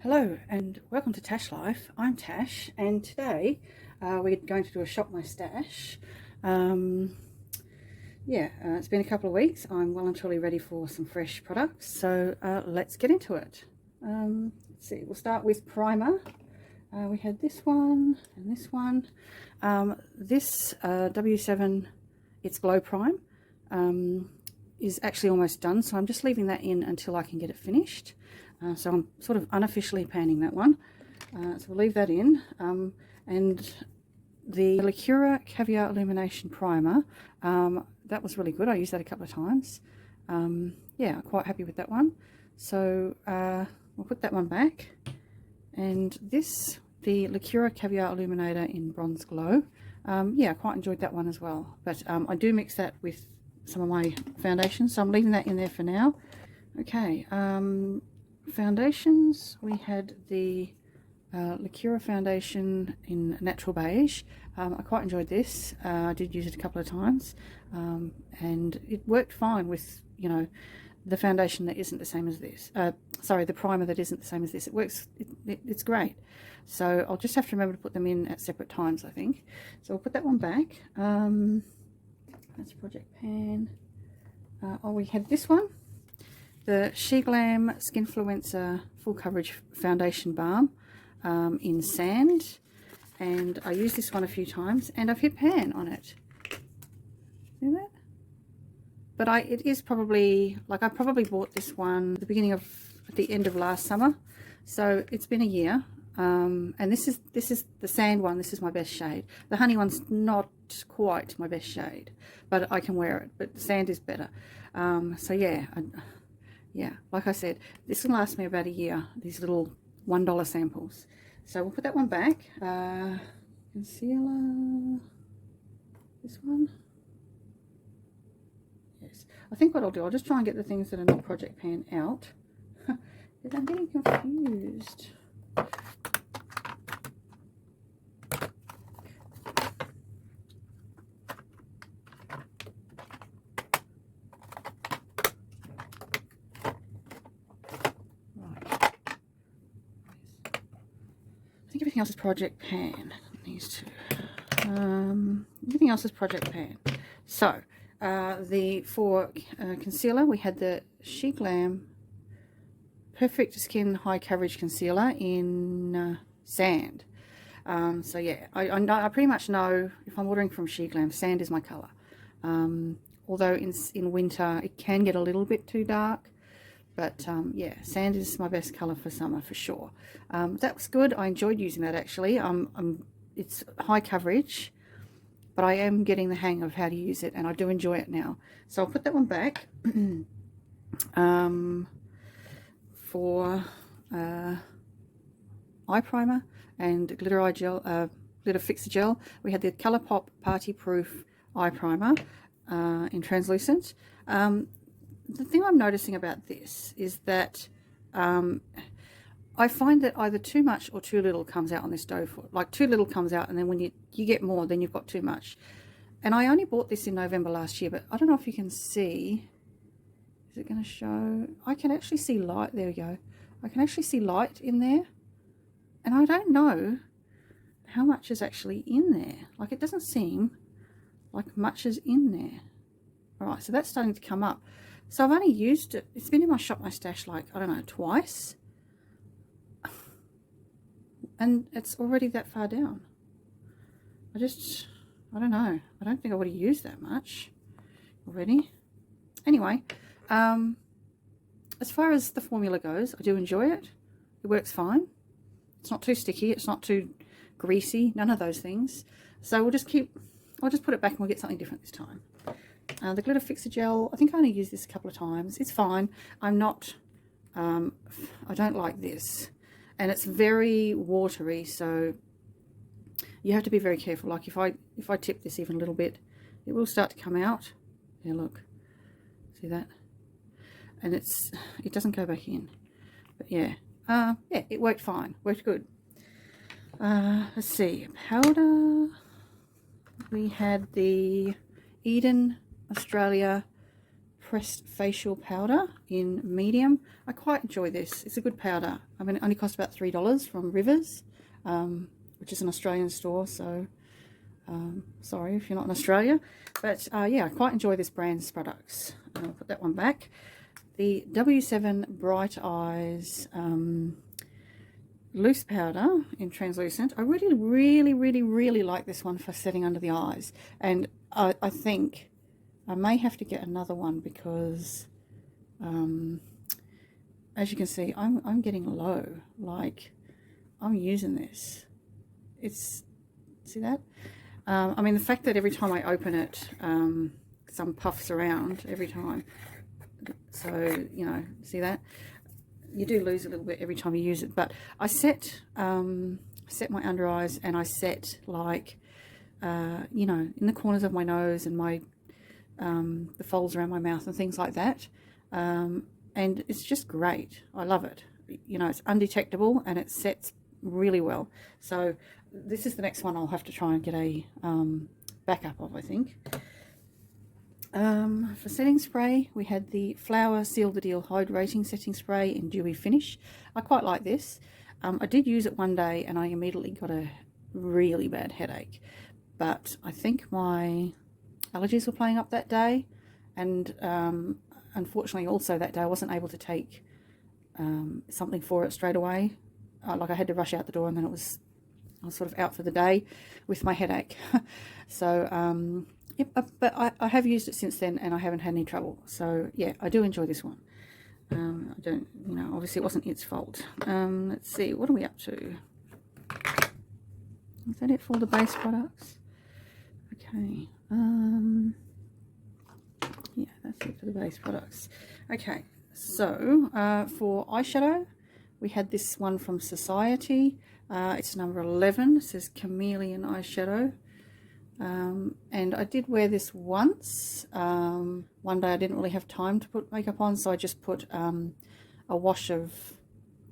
Hello and welcome to Tash Life. I'm Tash and today we're going to do a shop my stash. It's been a couple of weeks. I'm well and truly ready for some fresh products, so let's get into it. Let's see, we'll start with primer. We had this one and this one. This W7 It's Glow Prime is actually almost done, so I'm just leaving that in until I can get it finished. So I'm sort of unofficially panning that one. So we'll leave that in. And the Lacura Caviar Illumination Primer, that was really good. I used that a couple of times. Yeah, quite happy with that one. So we'll put that one back. And this, the Lacura Caviar Illuminator in Bronze Glow. Yeah, I quite enjoyed that one as well. But I do mix that with some of my foundations, so I'm leaving that in there for now. Okay. Foundations, we had the Lacura foundation in Natural Beige. I quite enjoyed this. I did use it a couple of times, and it worked fine with, you know, the foundation that isn't the same as this. Sorry, the primer that isn't the same as this. It works, it's great. So I'll just have to remember to put them in at separate times, I think. So I'll put that one back. That's Project Pan. We had this one. The She Glam Skinfluencer Full Coverage Foundation Balm in Sand, and I used this one a few times and I've hit pan on it. See that? But it is probably, like, I probably bought this one at the end of last summer, so it's been a year. And this is the sand one. This is my best shade. The honey one's not quite my best shade, but I can wear it. But the sand is better. So yeah. Yeah, like I said, this will last me about a year, these little $1 samples. So we'll put that one back. Concealer, this one. Yes, I think what I'll do, I'll just try and get the things that are not Project Pan out. Because I'm getting confused. Everything else is Project Pan. These two. Everything else is Project Pan. So, for concealer, we had the She Glam Perfect Skin High Coverage Concealer in Sand. So yeah, I pretty much know if I'm ordering from She Glam, sand is my colour. Although in winter it can get a little bit too dark. But yeah, sand is my best colour for summer for sure. That was good. I enjoyed using that actually. It's high coverage, but I am getting the hang of how to use it, and I do enjoy it now. So I'll put that one back. For eye primer and glitter eye gel, glitter fixer gel, we had the Colourpop Party Proof eye primer in translucent. The thing I'm noticing about this is that I find that either too much or too little comes out on this dough foot. Like, too little comes out, and then when you get more, then you've got too much. And I only bought this in November last year, but I don't know if you can see. Is it going to show? I can actually see light. There we go. I can actually see light in there. And I don't know how much is actually in there. Like, it doesn't seem like much is in there. All right, so that's starting to come up. So I've only used it, it's been in my shop, my stash, like, I don't know, twice. And it's already that far down. I don't know. I don't think I would have used that much already. Anyway, as far as the formula goes, I do enjoy it. It works fine. It's not too sticky. It's not too greasy. None of those things. So I'll just put it back and we'll get something different this time. The glitter fixer gel, I think I only used this a couple of times. It's fine. I don't like this, and it's very watery, so you have to be very careful. Like, if I tip this even a little bit, it will start to come out. Yeah, look, see that? And it doesn't go back in. But yeah, yeah, it worked fine. Worked good. Let's see, powder. We had the Eden Australia pressed facial powder in medium. I quite enjoy this. It's a good powder. I mean, it only cost about $3 from Rivers, which is an Australian store, so sorry if you're not in Australia. But yeah, I quite enjoy this brand's products. I'll put that one back. The W7 Bright Eyes loose powder in translucent. I really like this one for setting under the eyes, and I think I may have to get another one because as you can see, I'm getting low. Like, I'm using this. It's, see that? I mean, the fact that every time I open it, some puffs around every time. So, you know, see that? You do lose a little bit every time you use it. But I set my under eyes, and I set, like, you know, in the corners of my nose and my the folds around my mouth and things like that. And it's just great. I love it. You know, it's undetectable and it sets really well. So this is the next one I'll have to try and get a backup of, I think. For setting spray, we had the Flower Seal the Deal Hydrating Setting Spray in Dewy Finish. I quite like this. I did use it one day and I immediately got a really bad headache. But I think my allergies were playing up that day, and unfortunately also that day I wasn't able to take something for it straight away. Like, I had to rush out the door, and then I was sort of out for the day with my headache. So yep, but I have used it since then and I haven't had any trouble. So yeah, I do enjoy this one. I don't, you know, obviously it wasn't its fault. Let's see, what are we up to? Is that it for all the base products? Okay. Yeah, that's it for the base products. Okay, so for eyeshadow, we had this one from Society. It's number 11. It says Chameleon Eyeshadow. And I did wear this once. One day I didn't really have time to put makeup on, so I just put a wash of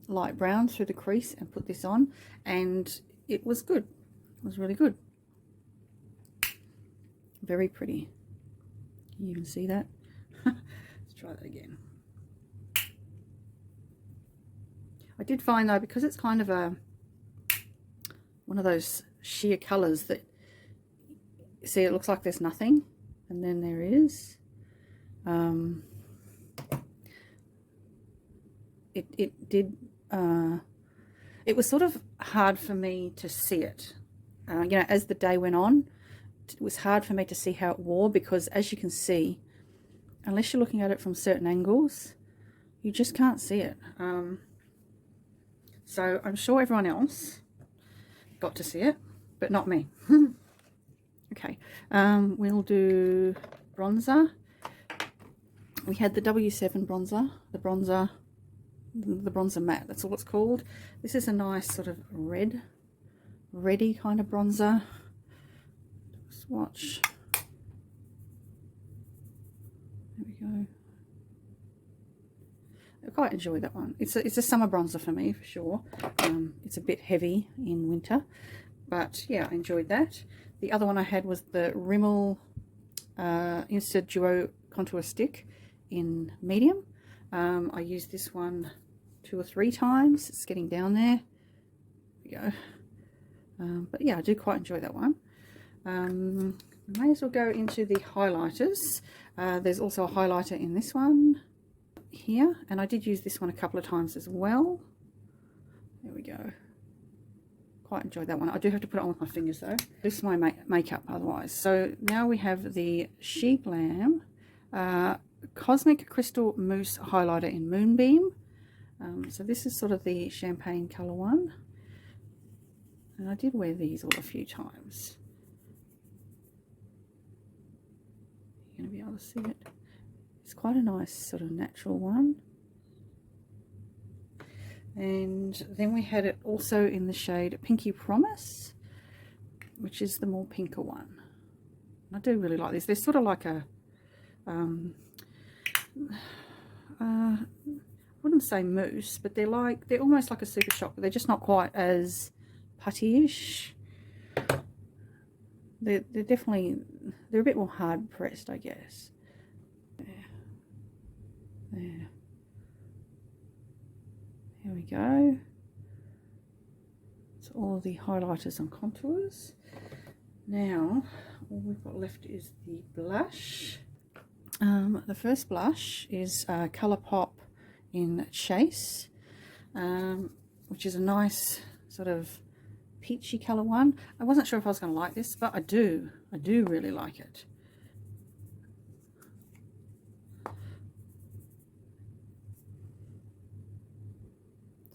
light brown through the crease and put this on, and it was good. It was really good. Very pretty. You can see that. Let's try that again. I did find though, because it's kind of one of those sheer colours that, see, it looks like there's nothing and then there is. It was sort of hard for me to see it. You know, as the day went on, it was hard for me to see how it wore, because as you can see, unless you're looking at it from certain angles, you just can't see it. So I'm sure everyone else got to see it, but not me. Okay, we'll do bronzer. We had the W7 bronzer, the bronzer matte, that's all it's called. This is a nice sort of reddy kind of bronzer. Swatch. There we go. I quite enjoy that one. It's a summer bronzer for me, for sure. It's a bit heavy in winter, but yeah, I enjoyed that. The other one I had was the Rimmel Insta Duo Contour Stick in medium. I used this one 2 or 3 times. It's getting down there. There we go. But yeah, I do quite enjoy that one. May as well go into the highlighters. There's also a highlighter in this one here, and I did use this one a couple of times as well. There we go. Quite enjoyed that one. I do have to put it on with my fingers though. This is my makeup otherwise. So now we have the She Glam Cosmic Crystal Mousse Highlighter in Moonbeam. So this is sort of the champagne colour one. And I did wear these all a few times. You're going to be able to see it. It's quite a nice sort of natural one. And then we had it also in the shade Pinky Promise, which is the more pinker one. I do really like this. They're sort of like a, I wouldn't say mousse, but they're almost like a Super Shock, but they're just not quite as putty-ish. They're definitely, they're a bit more hard pressed, I guess. There. Here we go. So all the highlighters and contours. Now, all we've got left is the blush. The first blush is Colourpop in Chase, which is a nice sort of peachy colour one. I wasn't sure if I was going to like this, but I do really like it.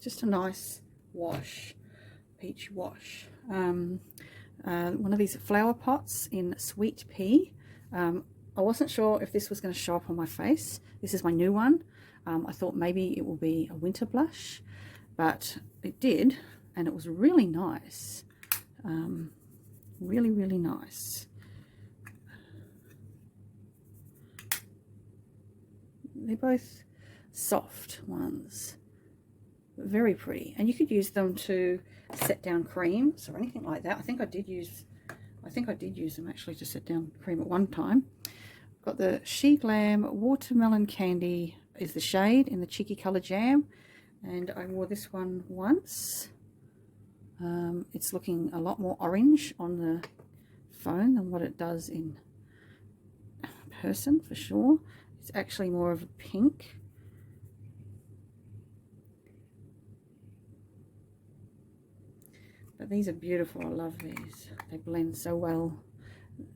Just a nice wash, peach wash. One of these flower pots in Sweet Pea. I wasn't sure if this was going to show up on my face. This is my new one. I thought maybe it will be a winter blush, but it did, and it was really nice. Really, really nice. They're both soft ones, very pretty, and you could use them to set down creams or anything like that. I think I did use them actually to set down cream at one time. Got the She Glam Watermelon Candy is the shade in the Cheeky Colour Jam, and I wore this one once. It's looking a lot more orange on the phone than what it does in person for sure. It's actually more of a pink. But these are beautiful. I love these. They blend so well.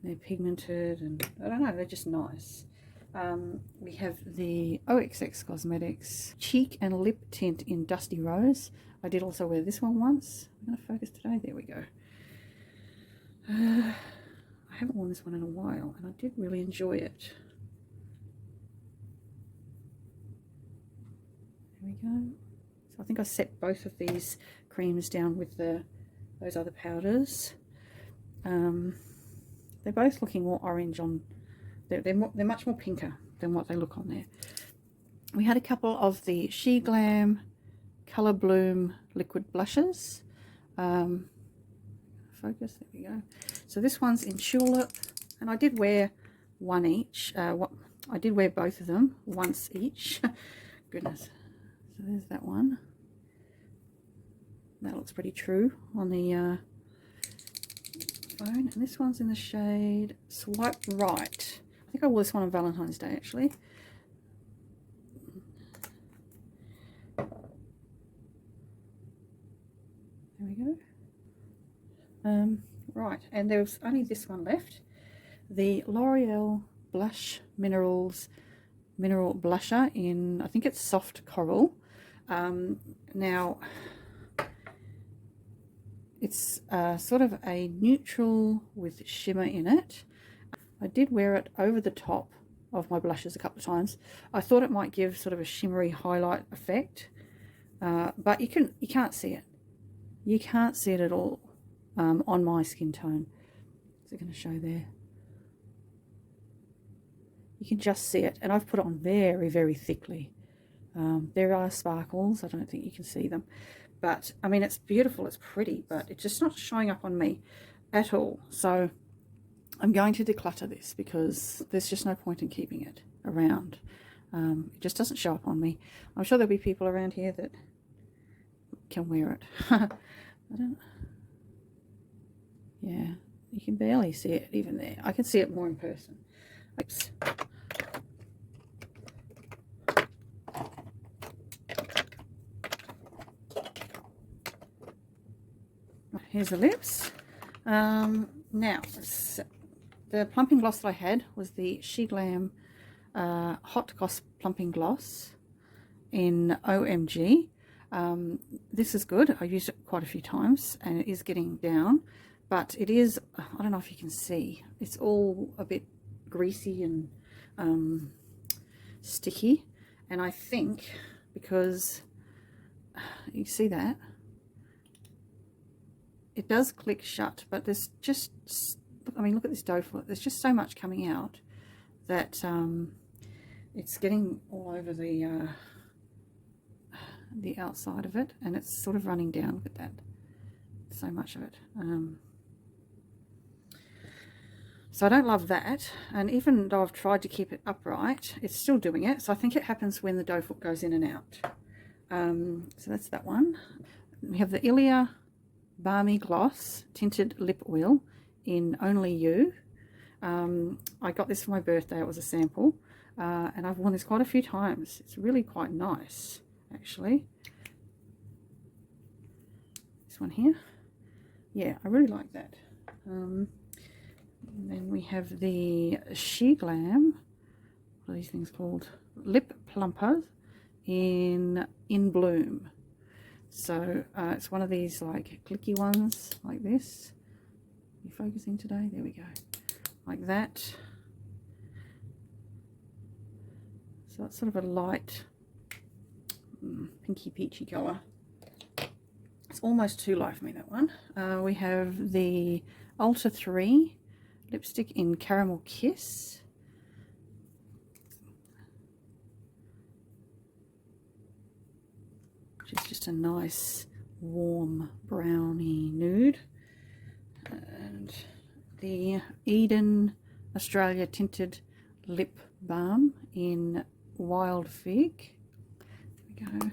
They're pigmented and I don't know, they're just nice. We have the OXX Cosmetics Cheek and Lip Tint in Dusty Rose. I did also wear this one once. I'm going to focus today. There we go. I haven't worn this one in a while and I did really enjoy it. There we go. So I think I set both of these creams down with those other powders. They're both looking more orange on. They're much more pinker than what they look on there. We had a couple of the She Glam Colour Bloom liquid blushes. Focus, there we go. So this one's in Tulip, and I did wear one each. I did wear both of them once each. Goodness. So there's that one. That looks pretty true on the phone. And this one's in the shade Swipe Right. I think I wore this one on Valentine's Day actually. There we go. Right, and there's only this one left. The L'Oreal Blush Mineral Blusher in, I think it's Soft Coral. Now, it's sort of a neutral with shimmer in it. I did wear it over the top of my blushes a couple of times. I thought it might give sort of a shimmery highlight effect, but you can't see it. You can't see it at all on my skin tone. Is it going to show there? You can just see it, and I've put it on very, very thickly. There are sparkles. I don't think you can see them. But, I mean, it's beautiful, it's pretty, but it's just not showing up on me at all. So, I'm going to declutter this because there's just no point in keeping it around. It just doesn't show up on me. I'm sure there'll be people around here that can wear it. I don't... Yeah, you can barely see it even there. I can see it more in person. Oops. Here's the lips. Now, the plumping gloss that I had was the She Glam Hot Goss Plumping Gloss in OMG. This is good. I used it quite a few times and it is getting down, but it is, I don't know if you can see, it's all a bit greasy and sticky, and I think because you see that it does click shut, but there's just, I mean, look at this dough foot. There's just so much coming out that it's getting all over the outside of it, and it's sort of running down. Look at that, so much of it. So I don't love that, and even though I've tried to keep it upright, it's still doing it. So I think it happens when the doe foot goes in and out. So that's that one. We have the Ilia Balmy Gloss Tinted Lip Oil in Only You. I got this for my birthday. It was a sample, and I've worn this quite a few times. It's really quite nice, actually. This one here, yeah, I really like that. And then we have the She Glam, what are these things called? Lip Plumpers in Bloom. So it's one of these like clicky ones like this. Are you focusing today? There we go. Like that. So it's sort of a light pinky peachy colour. It's almost too light for me, that one. We have the Ultra 3 lipstick in Caramel Kiss. Which is just a nice warm browny nude. And the Eden Australia Tinted Lip Balm in Wild Fig. There we go.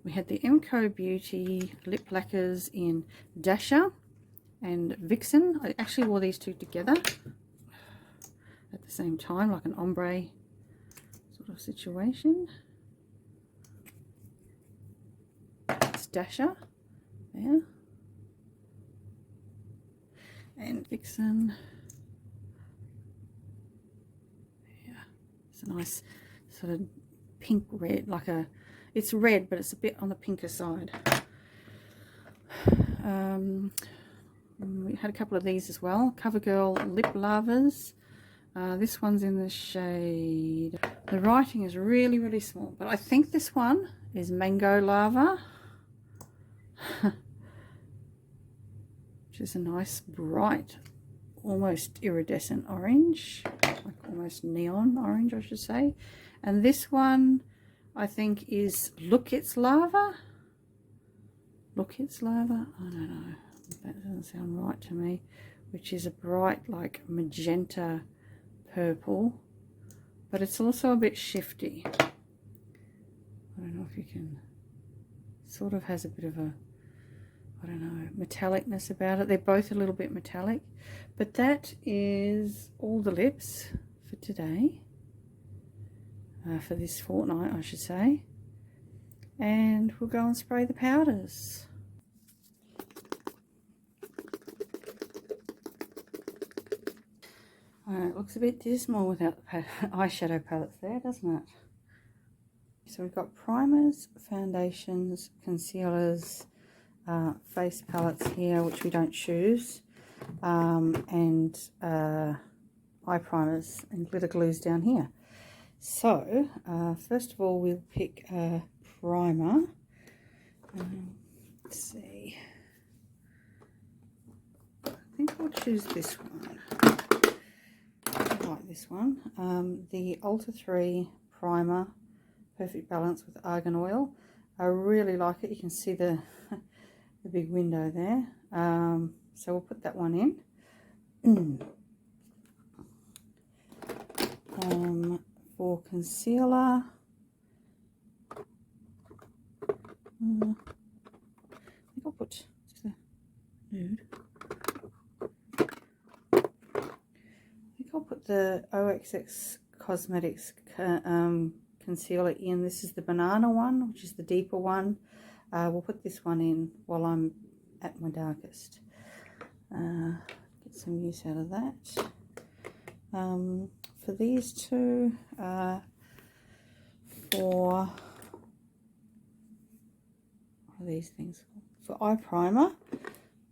We had the MCO Beauty Lip Lacquers in Dasher and Vixen. I actually wore these two together at the same time, like an ombre sort of situation. It's Dasher there. And Vixen. Yeah, it's a nice sort of pink red, like a, it's red but it's a bit on the pinker side. We had a couple of these as well. CoverGirl Lip Lavas. This one's in the shade, the writing is really, really small, but I think this one is Mango Lava. Which is a nice bright, almost iridescent orange, like almost neon orange I should say. And this one I think is Look It's Lava. Look It's Lava, I don't know, that doesn't sound right to me. Which is a bright like magenta purple, but it's also a bit shifty. I don't know if you can, sort of has a bit of a, I don't know, metallicness about it. They're both a little bit metallic. But that is all the lips for today, for this fortnight I should say, and we'll go and spray the powders. It looks a bit dismal without the eyeshadow palettes there, doesn't it? So we've got primers, foundations, concealers, face palettes here, which we don't choose, and eye primers and glitter glues down here. So first of all we'll pick a primer. Let's see, I think I'll choose this one. I like this one, the Ultra 3 primer, Perfect Balance with Argan Oil. I really like it. You can see the the big window there, so we'll put that one in. For concealer, I think I'll put just a nude. I think I'll put the OXX Cosmetics concealer in. This is the banana one, which is the deeper one. We'll put this one in while I'm at my darkest. Get some use out of that. For these two, for what are these things called? For eye primer,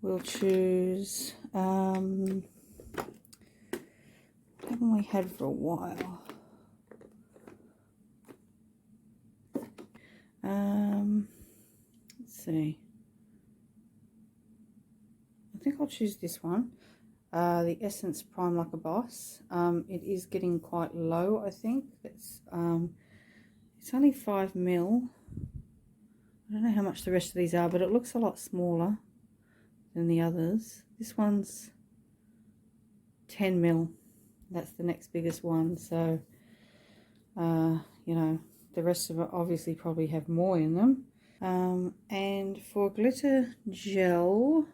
we'll choose haven't we had for a while. Let's see. I think I'll choose this one. The Essence Prime Like a Boss. It is getting quite low, I think. It's only 5 ml. I don't know how much the rest of these are, but it looks a lot smaller than the others. This one's 10 mil. That's the next biggest one. So, you know, the rest of it obviously probably have more in them. And for glitter gel,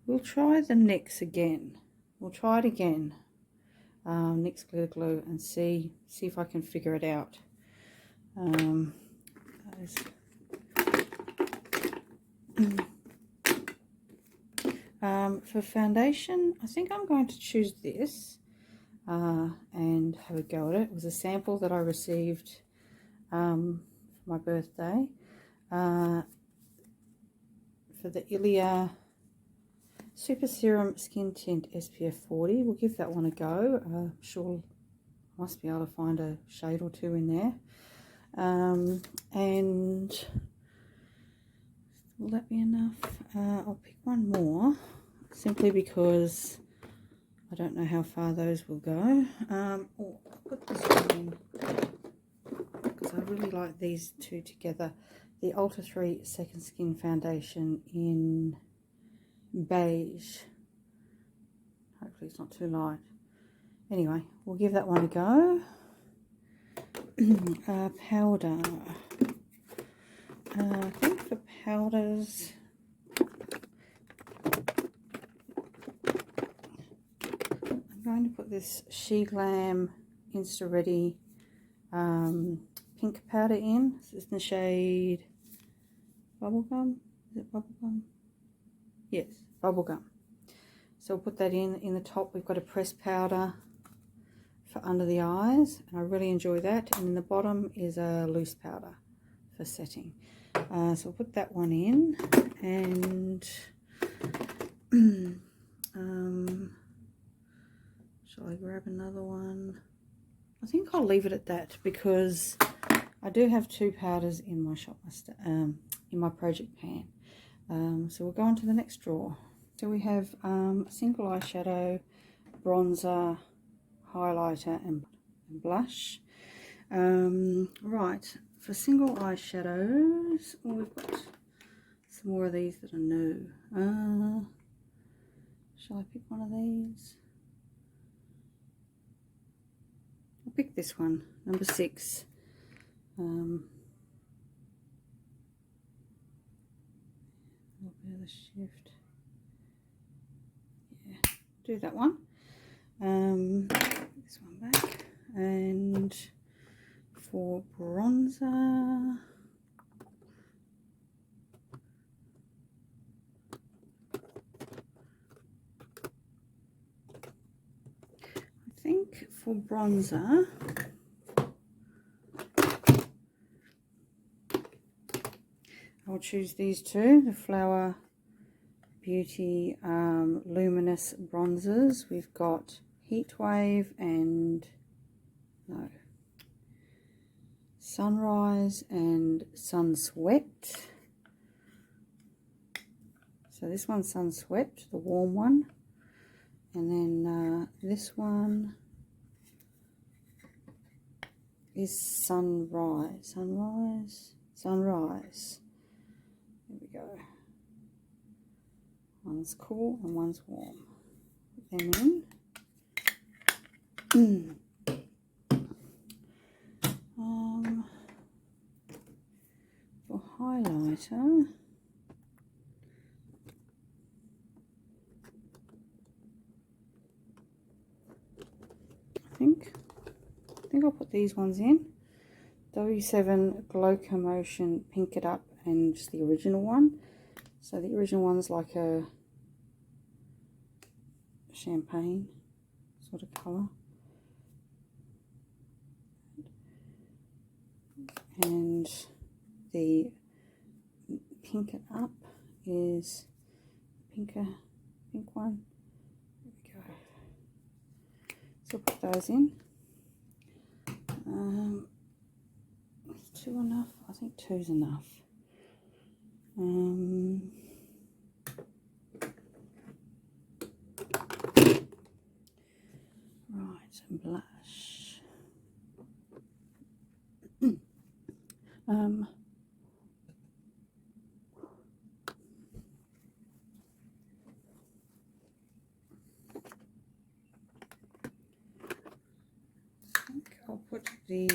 we'll try the NYX again. We'll try it again, NYX glitter glue, and see if I can figure it out. For foundation, I think I'm going to choose this and have a go at it. It was a sample that I received for my birthday for the Ilia Super Serum Skin Tint SPF 40. We'll give that one a go. I'm sure I must be able to find a shade or two in there. And will that be enough? I'll pick one more, simply because I don't know how far those will go. I'll put this one in because I really like these two together. The Ultra 3 Second Skin Foundation in beige. Hopefully it's not too light. Anyway, we'll give that one a go. Powder. I think for powders, I'm going to put this She Glam Insta Ready pink powder in. This is in the shade Bubblegum. Is it Bubblegum? Yes, Bubblegum. So we'll put that in the top. We've got a pressed powder for under the eyes, and I really enjoy that. And in the bottom is a loose powder for setting. So we'll put that one in, and shall I grab another one? I think I'll leave it at that because I do have two powders in my in my project pan. So we'll go on to the next drawer. So we have a single eyeshadow, bronzer, highlighter, and blush. Right, for single eyeshadows, we've got some more of these that are new. Shall I pick one of these? I'll pick this one, number 6. A little bit of a shift. Yeah, do that one. This one back. And for bronzer, I think for bronzer, I'll choose these two, the Flower Beauty Luminous Bronzers. We've got Heat Wave and Sunrise and Sun Swept. So this one's Sun Swept, the warm one. And then this one is Sunrise. Sunrise. There we go. One's cool and one's warm. Put them in. For highlighter, I think I'll put these ones in. W7 Glow Commotion Pink It Up, and just the original one. So the original one's like a champagne sort of colour. And the Pink It Up is pink one. There we go. So I'll put those in. Is 2 enough? I think 2's enough. Right, and blush. I'll put the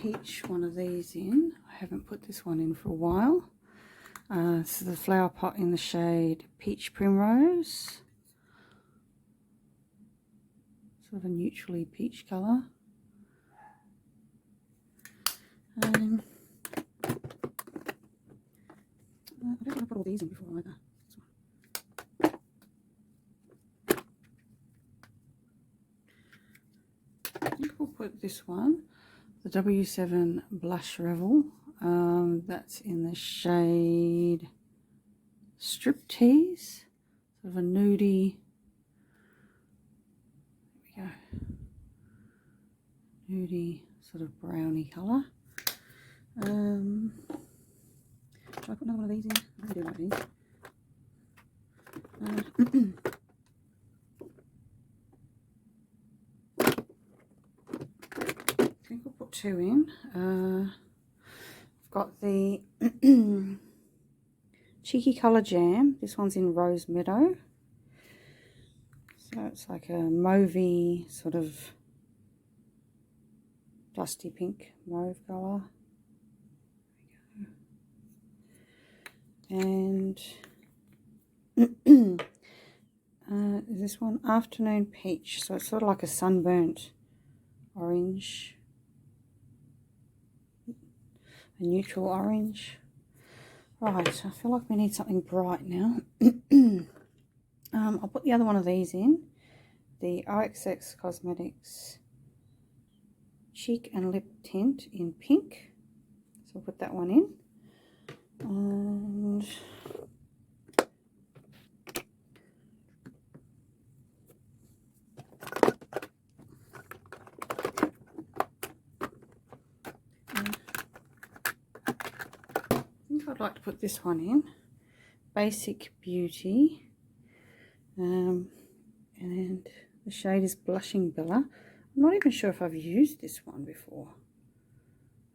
peach one of these in. I haven't put this one in for a while. This is the flower pot in the shade Peach Primrose. Sort of a neutrally peach colour. I don't think I put all these in before either. I think we'll put this one, the W7 Blush Revel. That's in the shade Striptease, sort of a nudie. There we go. Nudie, sort of browny colour. Should I put another one of these in? I do like these. I think we'll put two in. I've got the Cheeky Colour Jam. This one's in Rose Meadow. So it's like a mauvey, sort of dusty pink mauve colour. And this one, Afternoon Peach. So it's sort of like a sunburnt orange, a neutral orange. Right, I feel like we need something bright now. I'll put the other one of these in, the OXX Cosmetics Cheek and Lip Tint in pink. So I'll put that one in. And I'd like to put this one in, Basic Beauty, and the shade is Blushing Bella. I'm not even sure if I've used this one before.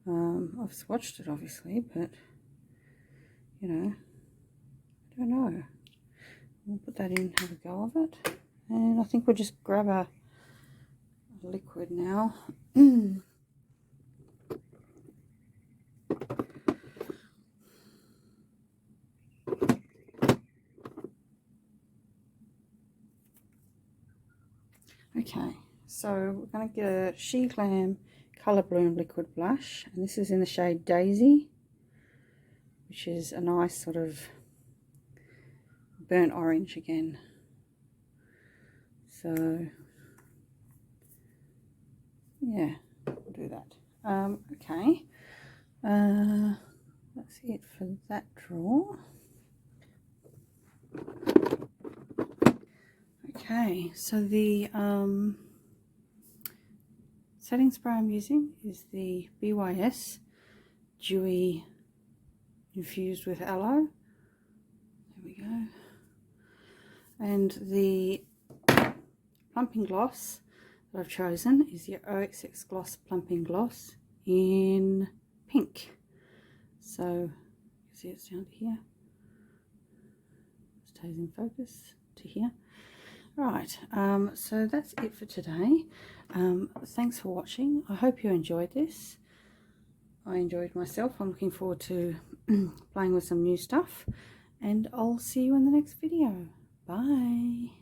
I've swatched it obviously, but you know, I don't know. We'll put that in, have a go of it, and I think we'll just grab a liquid now. Okay, so we're going to get a She Glam Colour Bloom Liquid Blush, and this is in the shade Daisy, which is a nice sort of burnt orange again. So yeah, we'll do that. Okay, that's it for that drawer. Okay, so the setting spray I'm using is the BYS Dewy Infused with Aloe. There we go. And the plumping gloss that I've chosen is the OXX Gloss Plumping Gloss in pink. So you can see it's down to here. Stays in focus to here. Right, so that's it for today. Thanks for watching. I hope you enjoyed this. I enjoyed myself. I'm looking forward to playing with some new stuff, and I'll see you in the next video. Bye.